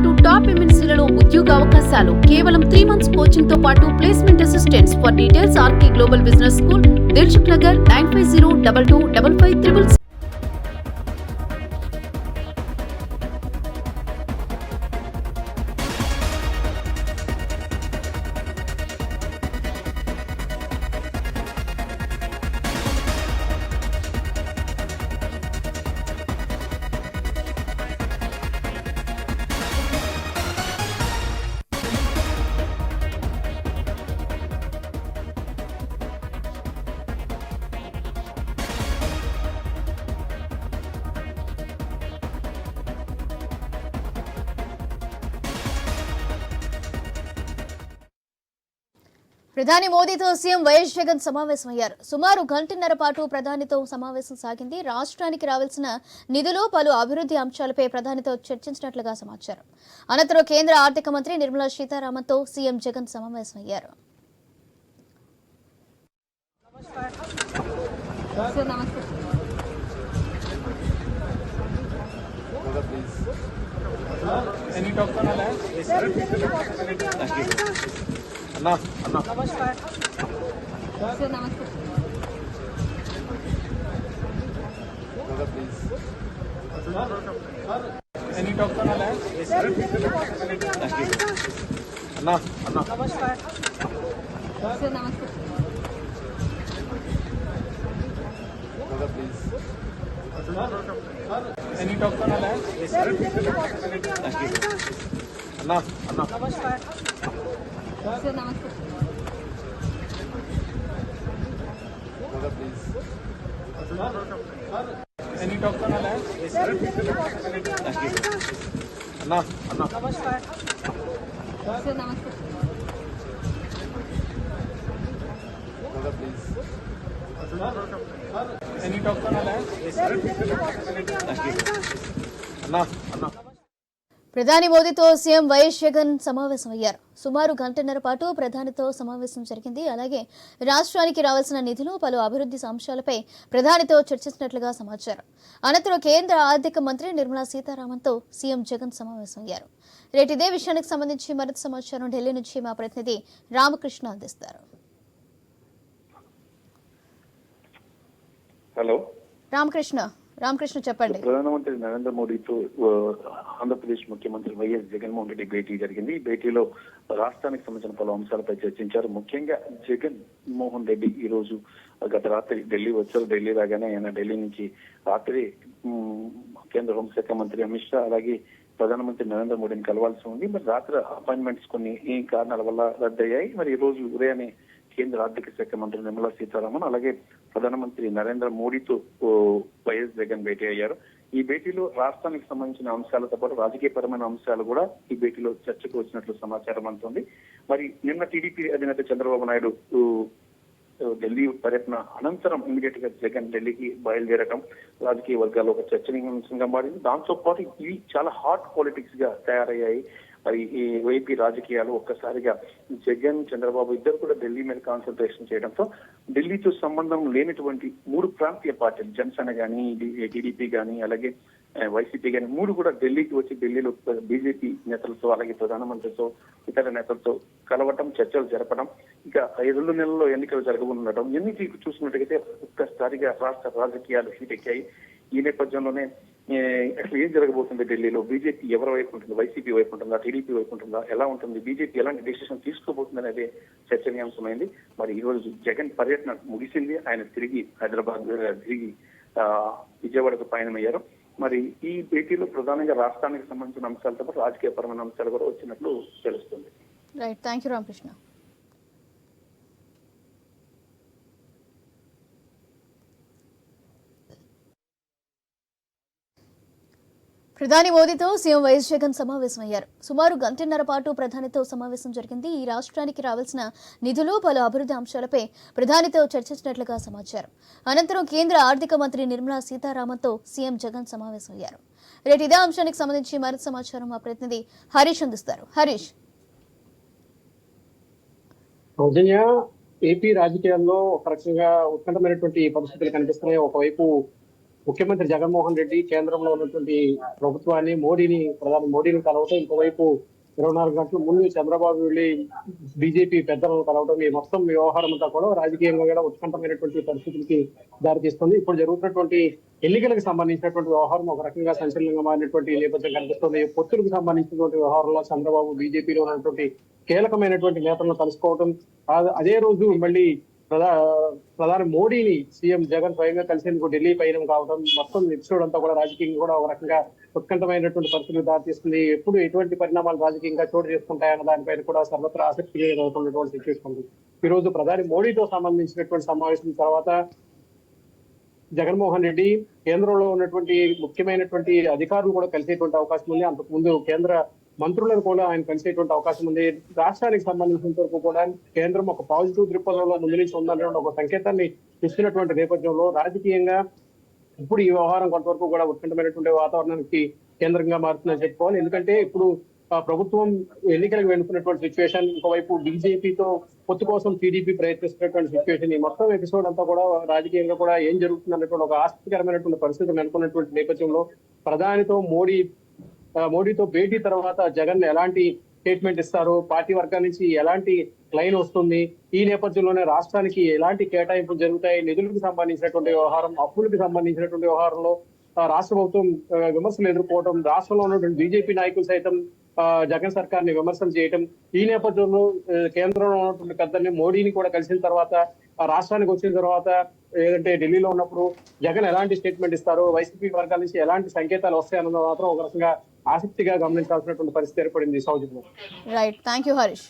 పాటు టాప్ ఎంఎన్సీలలో ఉద్యోగ అవకాశాలు కేవలం 3 months కోచింగ్ తో పాటు placement assistants. For details R K Global Business School, Dilsukhnagar, 9502255566. ప్రధాని మోదీతో సీఎం వైఎస్ జగన్ సమావేశమయ్యారు. సుమారు గంటన్నర పాటు ప్రధానితో సమావేశం సాగింది. రాష్ట్రానికి రావాల్సిన నిధులు, పలు అభివృద్ధి అంశాలపై ప్రధానితో చర్చించినట్లుగా సమాచారం. అనంతరం కేంద్ర ఆర్థిక మంత్రి నిర్మలా సీతారామన్తో సీఎం జగన్ సమావేశమయ్యారు. అన్నా అన్నా నమస్కారం సార్. నమస్తే. ఎనీ టాక్ అన్నా అన్నా నమస్కారం సార్. నమస్తే. ఎనీ టాక్ అన్నా అన్నా నమస్కారం సార్. నమస్తే. ఎనీ టాక్ అన్నా అన్నా నమస్కారం సార్. నమస్తే. ఎనీ టాక్ అన్నా అన్నా ప్రధాని మోదీతో సీఎం వైఎస్ జగన్ సమావేశమయ్యారు. సుమారు గంటన్నర పాటు ప్రధానితో సమావేశం జరిగింది. అలాగే రాష్ట్రానికి రావాల్సిన నిధులు, పలు అభివృద్ధి అంశాలపై ప్రధానితో చర్చించినట్లుగా సమాచారం. అనంతరం కేంద్ర ఆర్థిక మంత్రి నిర్మలా సీతారామన్తో సీఎం జగన్ సమావేశమయ్యారు. రేటు ఇదే విషయానికి సంబంధించి మరింత సమాచారం ఢిల్లీ నుంచి మా ప్రతినిధి రామకృష్ణ అందిస్తారు. హలో రామకృష్ణ చెప్పండి. ప్రధానమంత్రి నరేంద్ర మోడీతో ఆంధ్రప్రదేశ్ ముఖ్యమంత్రి వైఎస్ జగన్మోహన్ రెడ్డి భేటీ జరిగింది. ఈ భేటీలో రాష్ట్రానికి సంబంధించిన పలు అంశాలపై చర్చించారు. ముఖ్యంగా జగన్ మోహన్ రెడ్డి ఈ రోజు గత రాత్రి ఢిల్లీ వచ్చారు. ఢిల్లీ రాగానే ఆయన ఢిల్లీ నుంచి రాత్రి కేంద్ర హోంశాఖ మంత్రి అమిత్ షా అలాగే ప్రధానమంత్రి నరేంద్ర మోడీని కలవాల్సి ఉంది. మరి రాత్రి అపాయింట్మెంట్స్ కొన్ని ఈ కారణాల వల్ల రద్దయ్యాయి. మరి ఈ రోజు ఉదయాన్నే కేంద్ర ఆర్థిక శాఖ మంత్రి నిర్మలా సీతారామన్ అలాగే ప్రధానమంత్రి నరేంద్ర మోడీతో వైఎస్ జగన్ భేటీ అయ్యారు. ఈ భేటీలో రాష్ట్రానికి సంబంధించిన అంశాలతో పాటు రాజకీయపరమైన అంశాలు కూడా ఈ భేటీలో చర్చకు వచ్చినట్లు సమాచారం అందుతుంది. మరి నిన్న టీడీపీ అధినేత చంద్రబాబు నాయుడు ఢిల్లీ పర్యటన అనంతరం ఇమీడియట్ గా జగన్ ఢిల్లీకి బయలుదేరడం రాజకీయ వర్గాల్లో ఒక చర్చనీయాంశంగా మారింది. దాంతో పాటు ఇవి చాలా హాట్ పాలిటిక్స్ గా తయారయ్యాయి. మరి ఈ వైపీ రాజకీయాలు ఒక్కసారిగా జగన్, చంద్రబాబు ఇద్దరు కూడా ఢిల్లీ మీద కాన్సన్ట్రేషన్ చేయడంతో ఢిల్లీతో సంబంధం లేనటువంటి 3 ప్రాంతీయ పార్టీలు, జనసేన కానీ, టీడీపీ కానీ, అలాగే వైసీపీ కానీ 3 కూడా ఢిల్లీకి వచ్చి ఢిల్లీలో బీజేపీ నేతలతో అలాగే ప్రధానమంత్రితో ఇతర నేతలతో కలవటం, చర్చలు జరపడం, ఇక 2 నెలల్లో ఎన్నికలు జరగనుండటం ఎన్నికలు చూసుకున్నట్టయితే ఒక్కసారిగా రాష్ట్ర రాజకీయాలు హీట్ ఎక్కాయి. ఈ నేపథ్యంలోనే అసలు ఏం జరగబోతుంది ఢిల్లీలో, బీజేపీ ఎవరి వైపు ఉంటుంది, వైసీపీ వైపు ఉంటుందా, టీడీపీ వైపు ఉంటుందా, ఎలా ఉంటుంది, బీజేపీ ఎలాంటి డెసిషన్ తీసుకోబోతుంది అనేది చర్చనీయాంశమైంది. మరి ఈ రోజు జగన్ పర్యటన ముగిసింది. ఆయన తిరిగి హైదరాబాద్ విజయవాడకు పయనమయ్యారు. మరి ఈ భేటీలో ప్రధానంగా రాష్ట్రానికి సంబంధించిన అంశాలతో పాటు రాజకీయపరమైన అంశాలు కూడా వచ్చినట్లు తెలుస్తుంది. Right, thank you Ramakrishna. ప్రధాని మోదీతో సీఎం వైఎస్ జగన్ సమావేశమయ్యారు. సుమారు గంటన్నర పాటు ప్రధానితో సమావేశం జరిగింది. ఈ రాష్ట్రానికి రావాల్సిన నిధులు, పలు అభివృద్ధి అంశాలపై ప్రధానితో చర్చించినట్లుగా సమాచారం. అనంతరం కేంద్ర ఆర్థిక మంత్రి నిర్మలా సీతారామన్తో సీఎం జగన్ సమావేశమయ్యారు. రేటు ఇదే అంశానికి సంబంధించి మరింత సమాచారం మా ప్రతినిధి హరీష్ అందిస్తారు. హరీష్. ఏపీ రాజకీయాల్లో ఒక రకంగా ఉత్కంఠమైనటువంటి పరిస్థితులు కనిపిస్తున్నాయి. ఒకవైపు ముఖ్యమంత్రి జగన్మోహన్ రెడ్డి కేంద్రంలో ఉన్నటువంటి ప్రభుత్వాన్ని ప్రధాని మోడీని కలవటం, ఇంకోవైపు 24 గంటల ముందు చంద్రబాబు వెళ్లి బీజేపీ పెద్దలను కలవటం, ఈ మొత్తం వ్యవహారం అంతా కూడా రాజకీయంగా కూడా ఉత్కంఠమైనటువంటి పరిస్థితులకి దారితీస్తుంది. ఇప్పుడు జరుగుతున్నటువంటి ఎన్నికలకు సంబంధించినటువంటి వ్యవహారం ఒక రకంగా సంచలనంగా మారినటువంటి నేపథ్యం కనిపిస్తుంది. పొత్తులకు సంబంధించినటువంటి వ్యవహారంలో చంద్రబాబు బీజేపీలో ఉన్నటువంటి కీలకమైనటువంటి నేతలను కలుసుకోవటం, అదే రోజు మళ్ళీ ప్రధాని మోడీని సీఎం జగన్ స్వయంగా కలిసేందుకు ఢిల్లీ పయనం కావడం, మొత్తం ఎపిసోడ్ అంతా కూడా రాజకీయంగా కూడా ఒక రకంగా ఉత్కంఠమైనటువంటి పరిస్థితులు దారితీస్తుంది. ఎప్పుడు ఎటువంటి పరిణామాలు రాజకీయంగా చోటు చేసుకుంటాయన్న దానిపైన కూడా సర్వత్రా ఆసక్తి అవుతున్నటువంటి సిచ్యువేషన్ ఉంది. ఈ రోజు ప్రధాని మోడీతో సంబంధించినటువంటి సమావేశం తర్వాత జగన్మోహన్ రెడ్డి కేంద్రంలో ఉన్నటువంటి ముఖ్యమైనటువంటి అధికారులు కూడా కలిసేటువంటి అవకాశం ఉంది. అంతకుముందు కేంద్ర మంత్రులను కూడా ఆయన కలిసేటువంటి అవకాశం ఉంది. రాష్ట్రానికి సంబంధించినంత వరకు కూడా కేంద్రం ఒక పాజిటివ్ దృక్పథంలో ముందు నుంచి ఉందనే ఒక సంకేతాన్ని ఇస్తున్నటువంటి నేపథ్యంలో రాజకీయంగా ఇప్పుడు ఈ వ్యవహారం కొంతవరకు కూడా ఉత్కంఠమైనటువంటి వాతావరణానికి కేంద్రంగా మారుతుందని చెప్పుకోవాలి. ఎందుకంటే ఇప్పుడు ప్రభుత్వం ఎన్నికలకు వెళ్తున్నటువంటి సిచ్యువేషన్, ఇంకోవైపు బీజేపీతో పొత్తు కోసం టీడీపీ ప్రయత్నిస్తున్నటువంటి సిచ్యువేషన్, ఈ మొత్తం ఎపిసోడ్ అంతా కూడా రాజకీయంగా కూడా ఏం జరుగుతుంది అన్నటువంటి ఒక ఆసక్తికరమైనటువంటి పరిస్థితులు నెలకొన్నటువంటి నేపథ్యంలో ప్రధానితో మోడీతో భేటీ తర్వాత జగన్ ఎలాంటి స్టేట్మెంట్ ఇస్తారు, పార్టీ వర్గాల నుంచి ఎలాంటి లైన్ వస్తుంది, ఈ నేపథ్యంలోనే రాష్ట్రానికి ఎలాంటి కేటాయింపులు జరుగుతాయి, నిధులకు సంబంధించినటువంటి వ్యవహారం, అప్పులకు సంబంధించినటువంటి వ్యవహారంలో రాష్ట్ర ప్రభుత్వం విమర్శలు ఎదుర్కోవడం, రాష్ట్రంలో ఉన్నటువంటి బీజేపీ నాయకులు సైతం జగన్ సర్కార్ ని విమర్శలు చేయటం, ఈ నేపథ్యంలో కేంద్రంలో ఉన్నటువంటి పెద్దల్ని మోడీని కూడా కలిసిన తర్వాత రాష్ట్రానికి వచ్చిన తర్వాత ఏదంటే ఢిల్లీలో ఉన్నప్పుడు జగన్ ఎలాంటి స్టేట్మెంట్ ఇస్తారు, వైసీపీ వర్గాల నుంచి ఎలాంటి సంకేతాలు వస్తాయన్నది మాత్రం ఒక రకంగా ఆసక్తిగా గమనించాల్సినటువంటి పరిస్థితి ఏర్పడింది. Soujanya. Right, thank you Harish.